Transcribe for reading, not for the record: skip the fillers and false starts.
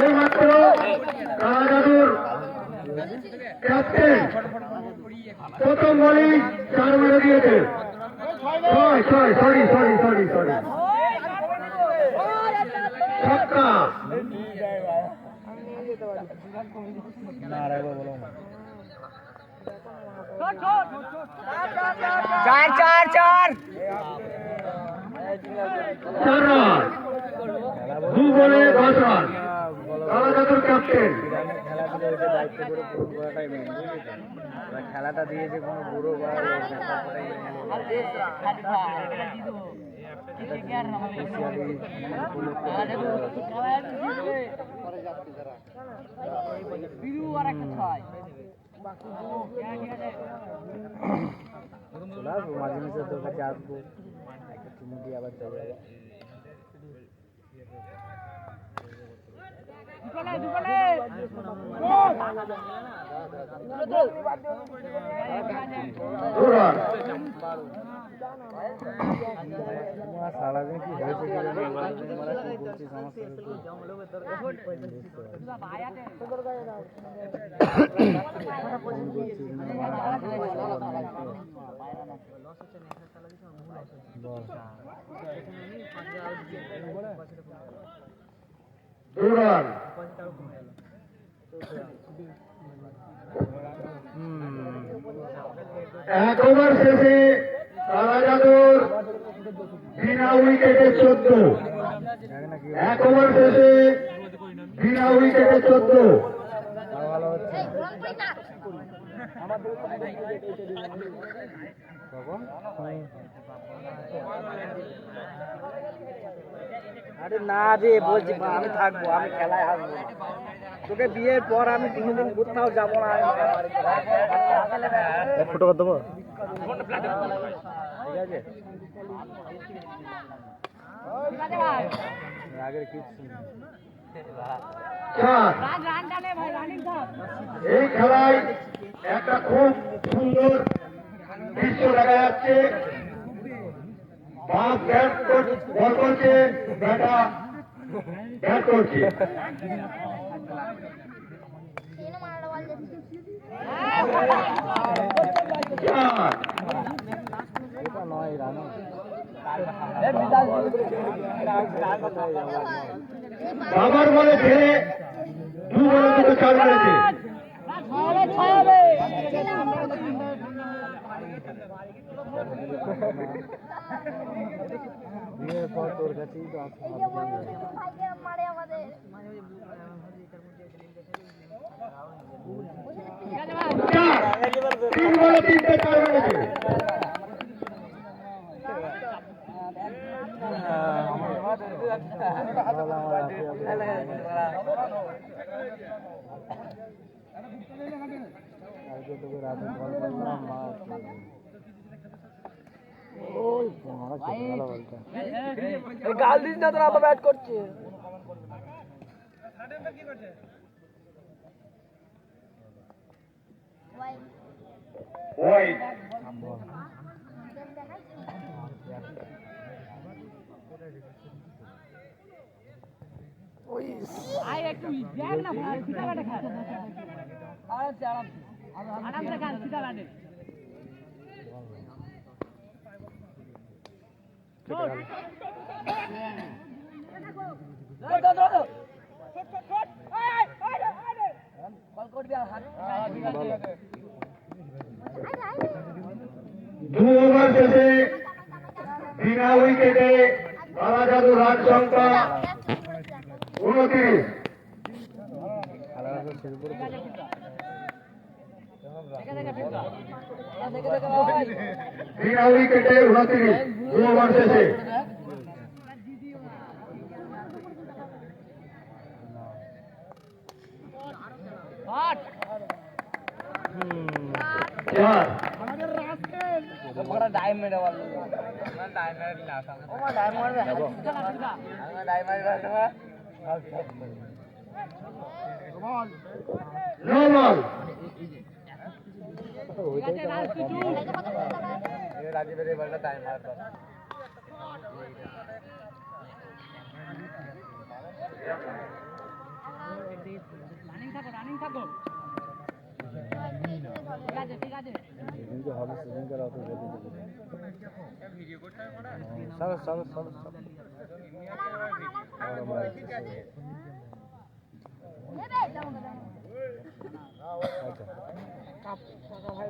এইমাত্র কালাজাদুর ক্যাপ্টেন প্রথম বলি 4 মেরে দিয়েছে। সরি ছক্কা। চার 2 বলে 10 রান। কালাজাদুর ক্যাপ্টেন খেলাটা দিয়েছে কোনো বুড়ো মাঝে মাঝে তোর কাছে আসবো, একটা চুমু দিয়ে আবার চলে যাবে। সারাদিন কি হয়েছে এক ওভার শেষে কালাজাদুর বিনা উইকেটে 14। 1 ওভার শেষে বিনা উইকেটে 14। আরে না রে, বলছি আমি থাকবো, আমি খেলায় আসবো। তোকে বিয়ের পর আমি কোনোদিন কোথাও যাবো না। ফটো করে দেবো, ঠিক আছে? আগের কিছু এই খেলায় একটা খুব সুন্দর দৃশ্য দেখা যাচ্ছে। বাপ বল করছে, ব্যাটা ব্যাট করছে। বাবার বলে ছেড়ে 2 বলে 2 4 মেরেছে। বিয়ের পর তোর কাছেই তো তিন বলে 3টে 4 মেরেছে। গাল দিস না, তোরা আবার ব্যাট করছে। একটু দেখ না ভাই, সিধা ব্যাটে খা, আরামসে খান, সিধা ব্যাটে। দু ওভার শেষে বিনা উইকেটে কালাজাদুর রান সংখ্যা 29। বিনা উইকেটে 29 2 ওভার শেষে। ডায়মন্ড রাজীবের এবারটা টাইম মারতো। ঠিক আছে